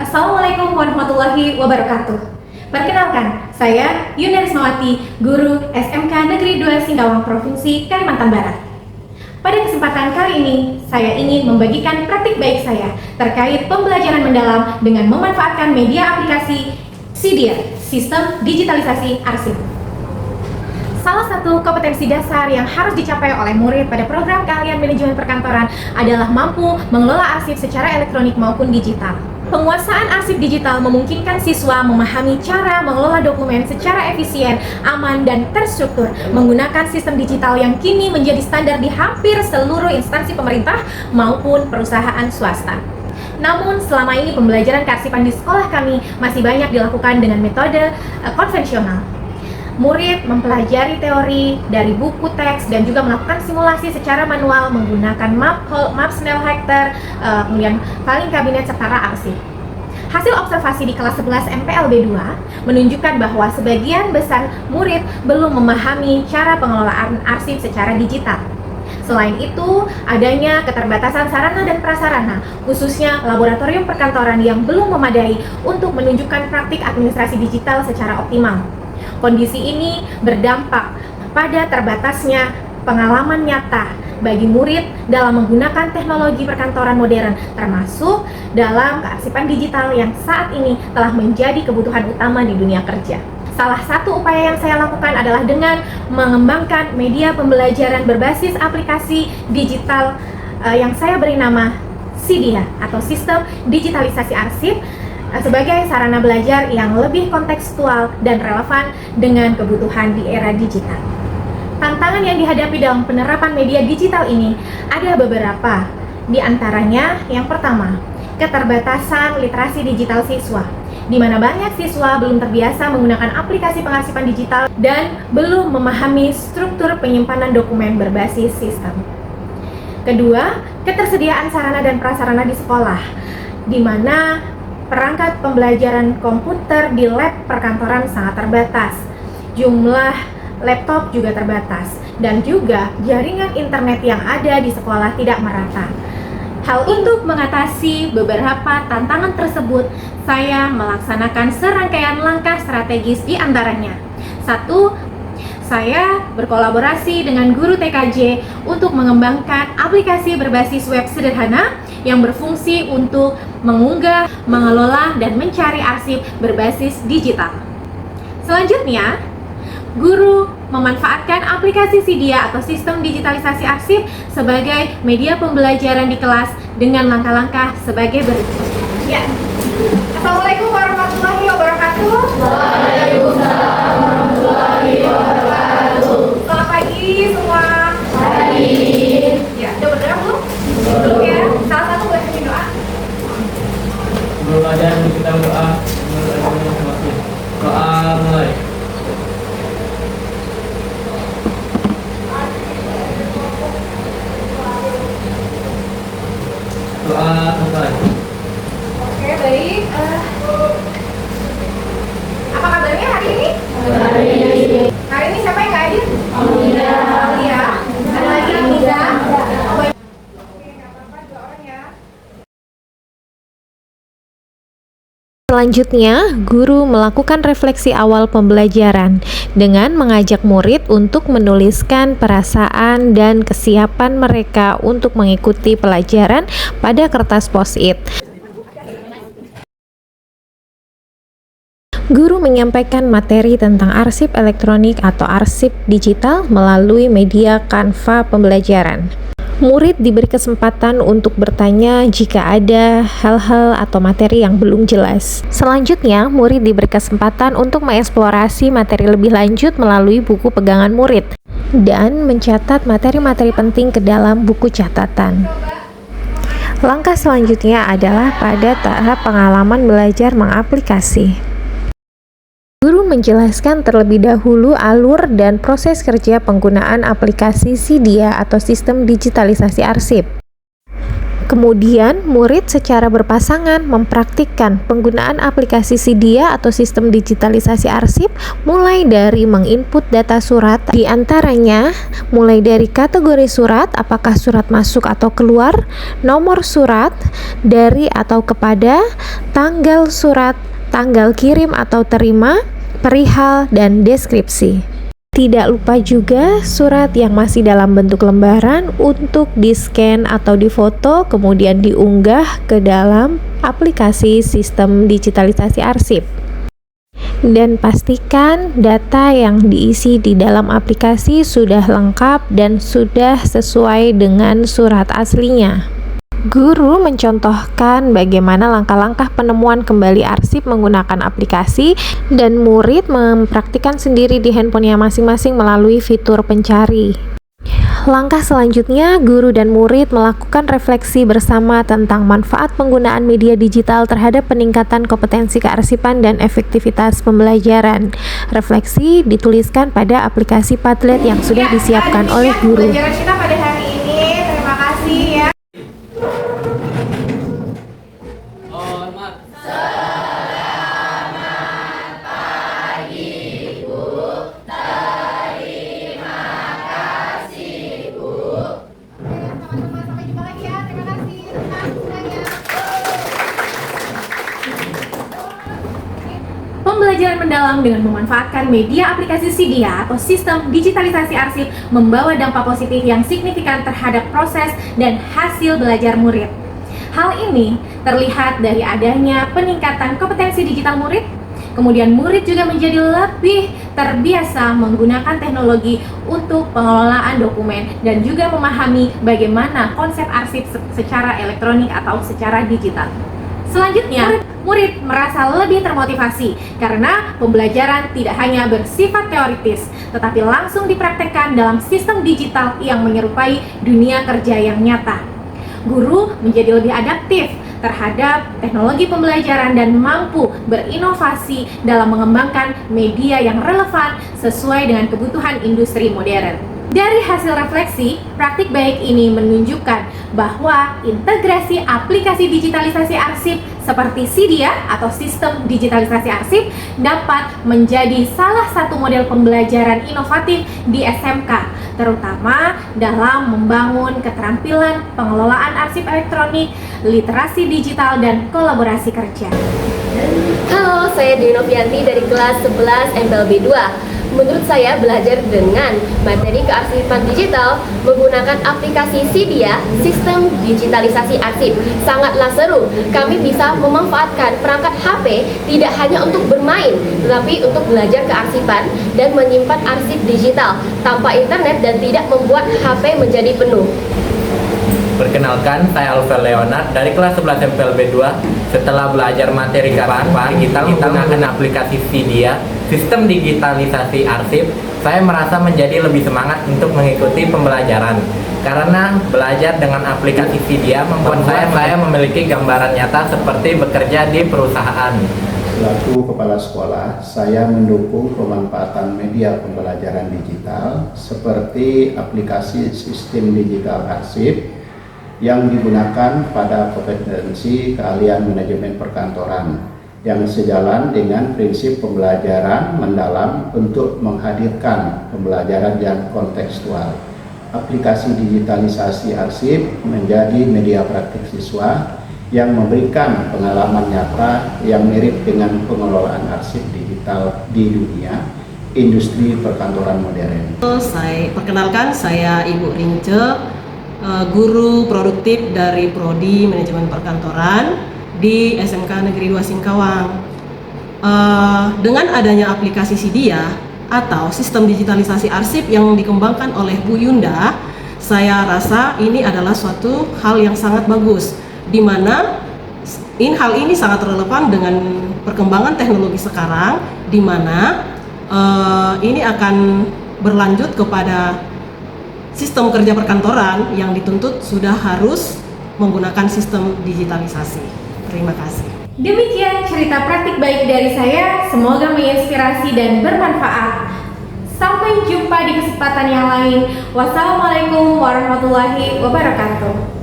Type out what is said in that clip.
Assalamualaikum warahmatullahi wabarakatuh. Perkenalkan, saya Yuna Rismawati, guru SMK Negeri 2 Singkawang, Provinsi Kalimantan Barat. Pada kesempatan kali ini, saya ingin membagikan praktik baik saya terkait pembelajaran mendalam dengan memanfaatkan media aplikasi SIDIA, Sistem Digitalisasi Arsip. Salah satu kompetensi dasar yang harus dicapai oleh murid pada program keahlian manajemen perkantoran adalah mampu mengelola arsip secara elektronik maupun digital. Penguasaan arsip digital memungkinkan siswa memahami cara mengelola dokumen secara efisien, aman, dan terstruktur menggunakan sistem digital yang kini menjadi standar di hampir seluruh instansi pemerintah maupun perusahaan swasta. Namun, selama ini pembelajaran kearsipan di sekolah kami masih banyak dilakukan dengan metode konvensional. Murid mempelajari teori dari buku teks dan juga melakukan simulasi secara manual menggunakan map Snellhector, kemudian filing kabinet setara arsip. Hasil observasi di kelas 11 MPLB 2 menunjukkan bahwa sebagian besar murid belum memahami cara pengelolaan arsip secara digital. Selain itu, adanya keterbatasan sarana dan prasarana, khususnya laboratorium perkantoran yang belum memadai untuk menunjukkan praktik administrasi digital secara optimal. Kondisi ini berdampak pada terbatasnya pengalaman nyata bagi murid dalam menggunakan teknologi perkantoran modern, termasuk dalam kearsipan digital yang saat ini telah menjadi kebutuhan utama di dunia kerja. Salah satu upaya yang saya lakukan adalah dengan mengembangkan media pembelajaran berbasis aplikasi digital yang saya beri nama SIDIA atau Sistem Digitalisasi Arsip sebagai sarana belajar yang lebih kontekstual dan relevan dengan kebutuhan di era digital. Tantangan yang dihadapi dalam penerapan media digital ini ada beberapa. Di antaranya, yang pertama, keterbatasan literasi digital siswa, di mana banyak siswa belum terbiasa menggunakan aplikasi pengarsipan digital dan belum memahami struktur penyimpanan dokumen berbasis sistem. Kedua, ketersediaan sarana dan prasarana di sekolah, di mana perangkat pembelajaran komputer di lab perkantoran sangat terbatas, jumlah laptop juga terbatas, dan juga jaringan internet yang ada di sekolah tidak merata. Hal untuk mengatasi beberapa tantangan tersebut, saya melaksanakan serangkaian langkah strategis di antaranya. 1. Saya berkolaborasi dengan guru TKJ untuk mengembangkan aplikasi berbasis web sederhana yang berfungsi untuk mengunggah, mengelola, dan mencari arsip berbasis digital. Selanjutnya, guru memanfaatkan aplikasi SIDIA atau Sistem Digitalisasi Arsip sebagai media pembelajaran di kelas dengan langkah-langkah sebagai berikut. Ya. Assalamualaikum warahmatullahi wabarakatuh. Waalaikumsalam warahmatullahi wabarakatuh. Selamat pagi semua. Pagi. Ya, udah berdoa belum? Belum ya. Salah satu boleh bikin doa. Sebelum ajan kita berdoa. Doa mulai. Doa mulai. Oke, baik. Apa kabarnya hari ini? Hari ini siapa yang nggak hadir? Aulia. Ada lagi yang tidak? Oh, baik. Oke, nggak apa-apa, 2 orang ya. Selanjutnya, guru melakukan refleksi awal pembelajaran dengan mengajak murid untuk menuliskan perasaan dan kesiapan mereka untuk mengikuti pelajaran pada kertas post-it. Guru menyampaikan materi tentang arsip elektronik atau arsip digital melalui media Canva pembelajaran. Murid diberi kesempatan untuk bertanya jika ada hal-hal atau materi yang belum jelas. Selanjutnya, murid diberi kesempatan untuk mengeksplorasi materi lebih lanjut melalui buku pegangan murid dan mencatat materi-materi penting ke dalam buku catatan. Langkah selanjutnya adalah pada tahap pengalaman belajar mengaplikasi. Guru menjelaskan terlebih dahulu alur dan proses kerja penggunaan aplikasi SIDIA atau Sistem Digitalisasi Arsip. Kemudian, murid secara berpasangan mempraktikkan penggunaan aplikasi SIDIA atau sistem digitalisasi arsip mulai dari menginput data surat, di antaranya mulai dari kategori surat, apakah surat masuk atau keluar, nomor surat, dari atau kepada, tanggal surat, tanggal kirim atau terima, perihal, dan deskripsi. Tidak lupa juga surat yang masih dalam bentuk lembaran untuk di-scan atau difoto kemudian diunggah ke dalam aplikasi sistem digitalisasi arsip. Dan pastikan data yang diisi di dalam aplikasi sudah lengkap dan sudah sesuai dengan surat aslinya. Guru mencontohkan bagaimana langkah-langkah penemuan kembali arsip menggunakan aplikasi dan murid mempraktikkan sendiri di handphonenya masing-masing melalui fitur pencari. Langkah selanjutnya, guru dan murid melakukan refleksi bersama tentang manfaat penggunaan media digital terhadap peningkatan kompetensi kearsipan dan efektivitas pembelajaran. Refleksi dituliskan pada aplikasi Padlet yang sudah disiapkan oleh guru. Pelajaran kita pada hari ini, terima kasih ya. Hormat. Teman-teman, sampai jumpa lagi ya. Terima kasih. Semuanya. Pembelajaran mendalam dengan memanfaatkan media aplikasi SIDIA atau sistem digitalisasi arsip membawa dampak positif yang signifikan terhadap proses dan hasil belajar murid. Hal ini terlihat dari adanya peningkatan kompetensi digital murid. Kemudian murid juga menjadi lebih terbiasa menggunakan teknologi untuk pengelolaan dokumen dan juga memahami bagaimana konsep arsip secara elektronik atau secara digital. Selanjutnya, murid merasa lebih termotivasi karena pembelajaran tidak hanya bersifat teoritis, tetapi langsung dipraktekkan dalam sistem digital yang menyerupai dunia kerja yang nyata. Guru menjadi lebih adaptif terhadap teknologi pembelajaran dan mampu berinovasi dalam mengembangkan media yang relevan sesuai dengan kebutuhan industri modern. Dari hasil refleksi, praktik baik ini menunjukkan bahwa integrasi aplikasi digitalisasi arsip seperti SIDIA atau sistem digitalisasi arsip dapat menjadi salah satu model pembelajaran inovatif di SMK, terutama dalam membangun keterampilan pengelolaan arsip elektronik, literasi digital, dan kolaborasi kerja. Halo, saya Dinovianti dari kelas 11 MPLB 2. Menurut saya, belajar dengan materi kearsipan digital menggunakan aplikasi SIDIA, sistem digitalisasi arsip, sangatlah seru. Kami bisa memanfaatkan perangkat HP tidak hanya untuk bermain, tetapi untuk belajar kearsipan dan menyimpan arsip digital tanpa internet dan tidak membuat HP menjadi penuh. Perkenalkan, saya Alfred Leonard dari kelas 11 MPLB 2. Setelah belajar materi kearsipan digital menggunakan aplikasi SIDIA, sistem digitalisasi arsip, saya merasa menjadi lebih semangat untuk mengikuti pembelajaran. Karena belajar dengan aplikasi SIDIA membuat saya memiliki gambaran nyata seperti bekerja di perusahaan. Selaku kepala sekolah, saya mendukung pemanfaatan media pembelajaran digital seperti aplikasi sistem digital arsip yang digunakan pada kompetensi keahlian manajemen perkantoran yang sejalan dengan prinsip pembelajaran mendalam untuk menghadirkan pembelajaran yang kontekstual. Aplikasi digitalisasi arsip menjadi media praktik siswa yang memberikan pengalaman nyata yang mirip dengan pengelolaan arsip digital di dunia industri perkantoran modern. Perkenalkan, saya Ibu Rince, guru produktif dari Prodi Manajemen Perkantoran di SMK Negeri 2 Singkawang. Dengan adanya aplikasi SIDIA atau sistem digitalisasi arsip yang dikembangkan oleh Bu Yunda, saya rasa ini adalah suatu hal yang sangat bagus, di mana hal ini sangat relevan dengan perkembangan teknologi sekarang, di mana ini akan berlanjut kepada sistem kerja perkantoran yang dituntut sudah harus menggunakan sistem digitalisasi. Terima kasih. Demikian cerita praktik baik dari saya, semoga menginspirasi dan bermanfaat. Sampai jumpa di kesempatan yang lain. Wassalamualaikum warahmatullahi wabarakatuh.